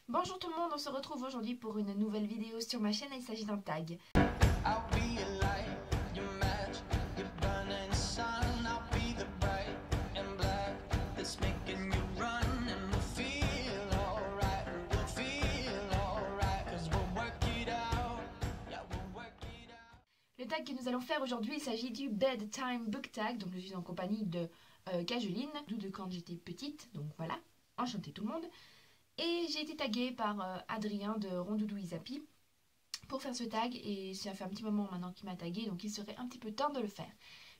Bonjour tout le monde, on se retrouve aujourd'hui pour une nouvelle vidéo sur ma chaîne, il s'agit d'un tag. Le tag que nous allons faire aujourd'hui, il s'agit du Bedtime Book Tag, donc je suis en compagnie de Cajuline, d'où de quand j'étais petite, donc voilà, enchantée tout le monde. Et j'ai été taguée par Adrien de Rondoudou Isapi pour faire ce tag et ça fait un petit moment maintenant qu'il m'a tagué, donc il serait un petit peu temps de le faire.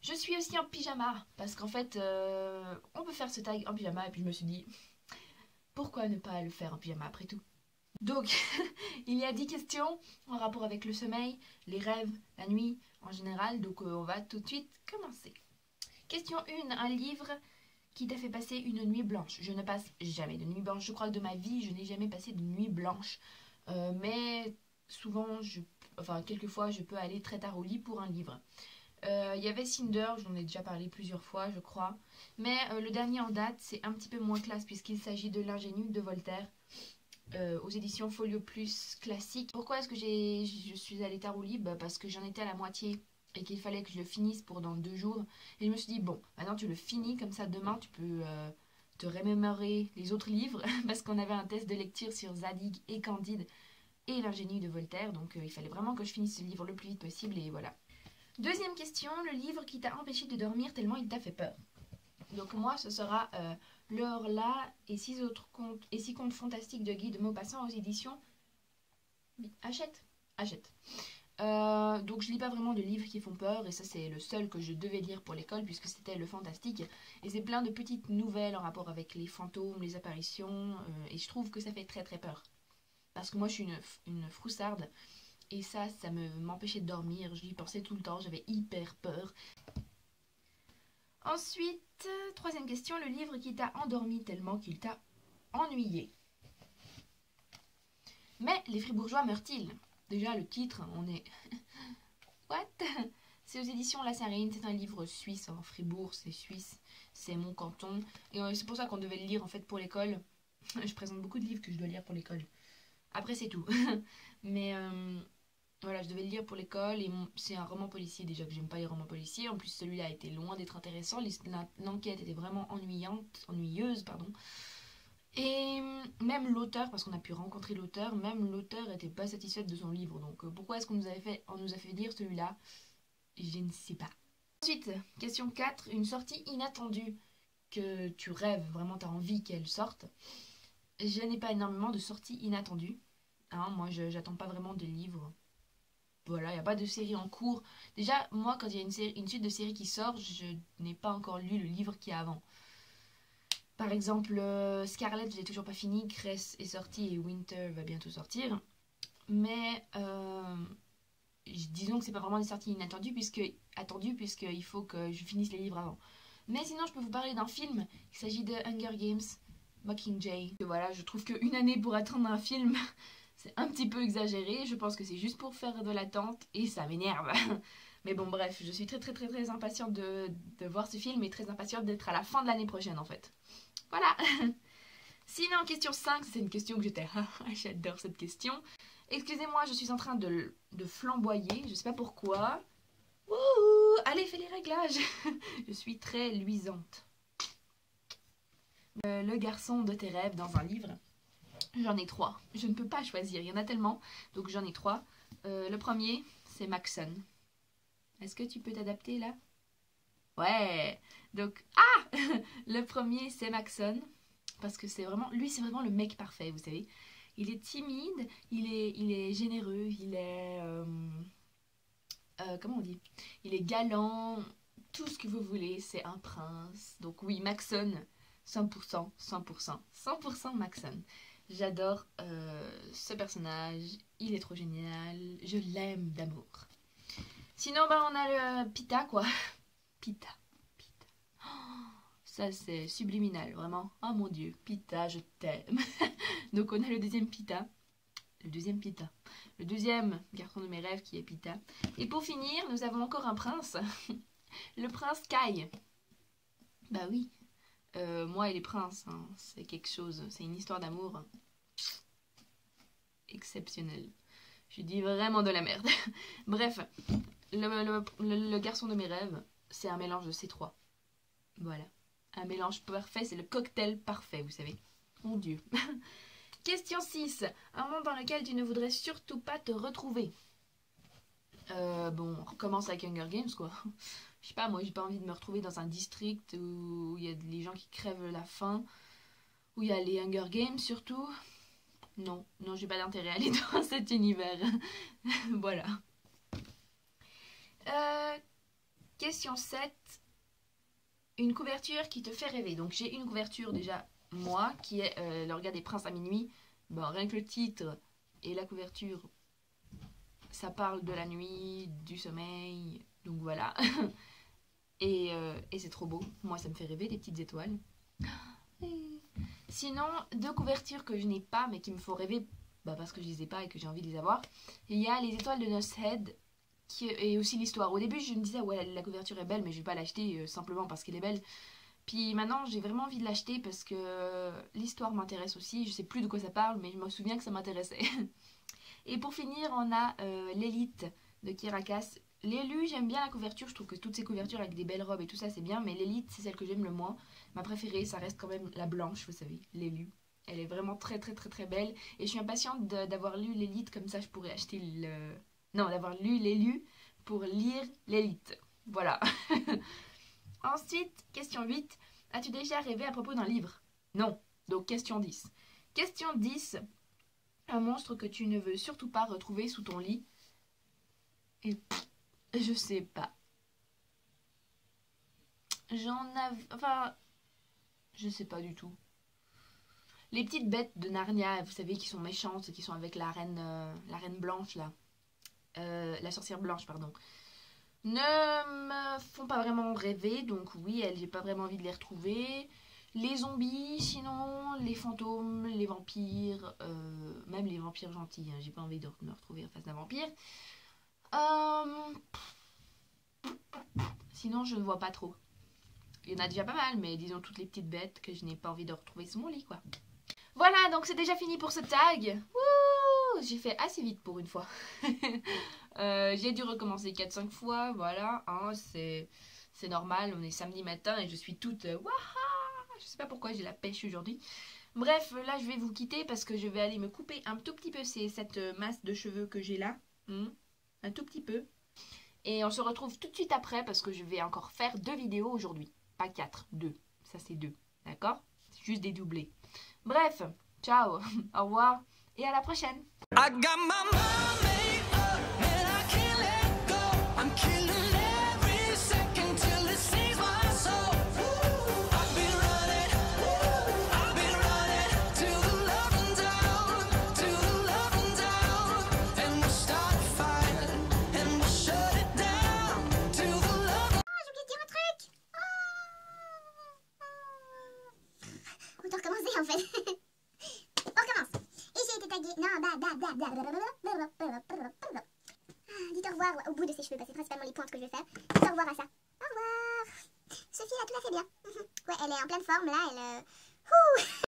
Je suis aussi en pyjama parce qu'en fait on peut faire ce tag en pyjama et puis je me suis dit pourquoi ne pas le faire en pyjama après tout. Donc il y a 10 questions en rapport avec le sommeil, les rêves, la nuit en général, donc on va tout de suite commencer. Question 1, un livre qui t'a fait passer une nuit blanche. Je ne passe jamais de nuit blanche. Je crois que de ma vie, je n'ai jamais passé de nuit blanche. Mais souvent, quelquefois, je peux aller très tard au lit pour un livre. Il y avait Cinder, j'en ai déjà parlé plusieurs fois, je crois. Mais le dernier en date, c'est un petit peu moins classe puisqu'il s'agit de L'Ingénu de Voltaire. Aux éditions Folio Plus classique. Pourquoi est-ce que je suis allée tard au lit? Parce que j'en étais à la moitié et qu'il fallait que je le finisse pour dans 2 jours. Et je me suis dit, bon, maintenant tu le finis, comme ça demain tu peux te remémorer les autres livres, parce qu'on avait un test de lecture sur Zadig et Candide et L'Ingénu de Voltaire, donc il fallait vraiment que je finisse ce livre le plus vite possible, et voilà. Deuxième question, le livre qui t'a empêché de dormir tellement il t'a fait peur. Donc moi, ce sera Le Horla et 6 contes fantastiques de Guy de Maupassant aux éditions Hachette. Donc je lis pas vraiment de livres qui font peur et ça c'est le seul que je devais lire pour l'école puisque c'était le fantastique et c'est plein de petites nouvelles en rapport avec les fantômes, les apparitions et je trouve que ça fait très très peur parce que moi je suis une froussarde et ça m'empêchait de dormir, j'y pensais tout le temps, j'avais hyper peur. Ensuite, troisième question, le livre qui t'a endormi tellement qu'il t'a ennuyé. Mais les Fribourgeois meurent-ils? Déjà le titre, on est... What? C'est aux éditions La Sarine, c'est un livre suisse, en Fribourg, c'est suisse, c'est mon canton. Et c'est pour ça qu'on devait le lire en fait pour l'école. Je présente beaucoup de livres que je dois lire pour l'école. Après c'est tout. Mais voilà, je devais le lire pour l'école et c'est un roman policier, déjà que j'aime pas les romans policiers. En plus celui-là était loin d'être intéressant, l'enquête était vraiment ennuyeuse, pardon. Et même l'auteur, parce qu'on a pu rencontrer l'auteur, même l'auteur était pas satisfaite de son livre. Donc pourquoi est-ce qu'on nous a fait lire celui-là? Je ne sais pas. Ensuite, question 4, une sortie inattendue que tu rêves, vraiment tu as envie qu'elle sorte. Je n'ai pas énormément de sorties inattendues. Hein, moi, j'attends pas vraiment de livres. Voilà, il n'y a pas de série en cours. Déjà, moi, quand il y a une suite de séries qui sort, je n'ai pas encore lu le livre qu'il y a avant. Par exemple, Scarlet, je l'ai toujours pas fini. Cress est sorti et Winter va bientôt sortir. Mais disons que c'est pas vraiment des sorties inattendues puisqu'il faut que je finisse les livres avant. Mais sinon, je peux vous parler d'un film. Il s'agit de Hunger Games, Mockingjay. Voilà, je trouve qu'une année pour attendre un film, c'est un petit peu exagéré. Je pense que c'est juste pour faire de l'attente et ça m'énerve. Mais bon, bref, je suis très impatiente de voir ce film et très impatiente d'être à la fin de l'année prochaine en fait. Voilà. Sinon, question 5, c'est une question que j'étais... J'adore cette question. Excusez-moi, je suis en train de flamboyer, je sais pas pourquoi. Wouhou, allez, fais les réglages. Je suis très luisante. Le garçon de tes rêves dans un livre. J'en ai 3. Je ne peux pas choisir, il y en a tellement. Donc j'en ai 3. Le premier, c'est Maxon. Est-ce que tu peux t'adapter là? Ouais. Donc, le premier, c'est Maxon. Parce que c'est vraiment... Lui, c'est vraiment le mec parfait, vous savez. Il est timide, il est généreux, il est... comment on dit? Il est galant, tout ce que vous voulez, c'est un prince. Donc oui, Maxon, 100%, 100%, 100% Maxon. J'adore ce personnage, il est trop génial, je l'aime d'amour. Sinon, on a le Pita, quoi. Pita. Ça, c'est subliminal, vraiment. Oh mon dieu, Pita, je t'aime. Donc, on a le deuxième Pita. Le deuxième garçon de mes rêves qui est Pita. Et pour finir, nous avons encore un prince. Le prince Kai. Bah oui. Moi et les princes, hein, c'est quelque chose. C'est une histoire d'amour. exceptionnel. Je dis vraiment de la merde. Bref, le garçon de mes rêves, c'est un mélange de ces trois. Voilà. Un mélange parfait, c'est le cocktail parfait, vous savez. Mon Dieu. Question 6. Un monde dans lequel tu ne voudrais surtout pas te retrouver. Bon, on recommence avec Hunger Games, quoi. Je sais pas, moi j'ai pas envie de me retrouver dans un district où il y a les gens qui crèvent la faim, où il y a les Hunger Games surtout. Non, non, j'ai pas d'intérêt à aller dans cet univers. Voilà. Question 7. Une couverture qui te fait rêver. Donc j'ai une couverture déjà, moi, qui est Le regard des princes à minuit. Bon, rien que le titre et la couverture, ça parle de la nuit, du sommeil, donc voilà. et c'est trop beau. Moi, ça me fait rêver, des petites étoiles. Sinon, deux couvertures que je n'ai pas, mais qui me font rêver, parce que je les ai pas et que j'ai envie de les avoir. Il y a Les étoiles de Noce Head, et aussi l'histoire. Au début, je me disais, ouais, la couverture est belle, mais je vais pas l'acheter simplement parce qu'elle est belle. Puis maintenant, j'ai vraiment envie de l'acheter parce que l'histoire m'intéresse aussi. Je sais plus de quoi ça parle, mais je me souviens que ça m'intéressait. Et pour finir, on a l'élite de Kirakas. L'élu, j'aime bien la couverture. Je trouve que toutes ces couvertures avec des belles robes et tout ça, c'est bien. Mais l'élite, c'est celle que j'aime le moins. Ma préférée, ça reste quand même la blanche, vous savez, l'élu. Elle est vraiment très très très très belle. Et je suis impatiente d'avoir lu l'élite, comme ça je pourrais acheter le... Non, d'avoir lu l'élu pour lire l'élite. Voilà. Ensuite, question 8. As-tu déjà rêvé à propos d'un livre? Non. Donc question 10. Question 10. Un monstre que tu ne veux surtout pas retrouver sous ton lit. Et je sais pas. Enfin, je sais pas du tout. Les petites bêtes de Narnia, vous savez, qui sont méchantes, qui sont avec la reine blanche, là. La sorcière blanche, pardon. Ne me font pas vraiment rêver, donc oui, j'ai pas vraiment envie de les retrouver. Les zombies, sinon, les fantômes, les vampires, même les vampires gentils, hein, j'ai pas envie de me retrouver en face d'un vampire. Sinon, je ne vois pas trop. Il y en a déjà pas mal, mais disons toutes les petites bêtes que je n'ai pas envie de retrouver sous mon lit, quoi. Voilà, donc c'est déjà fini pour ce tag. Wouh, j'ai fait assez vite pour une fois. J'ai dû recommencer 4-5 fois, voilà, hein, c'est normal, on est samedi matin et je suis toute waha, je sais pas pourquoi j'ai la pêche aujourd'hui. Bref, là je vais vous quitter parce que je vais aller me couper un tout petit peu cette masse de cheveux que j'ai là, un tout petit peu. Et on se retrouve tout de suite après parce que je vais encore faire 2 vidéos aujourd'hui, pas 4, 2, ça c'est 2, d'accord? C'est juste des doublés. Bref, ciao, au revoir et à la prochaine. On doit recommencer en fait. On recommence. Et j'ai été taguée. Non, dites au revoir au bout de ses cheveux, parce que c'est principalement les pointes que je vais faire. Dites au revoir à ça. Au revoir. Sophie a tout à fait bien. Ouais, elle est en pleine forme là, elle...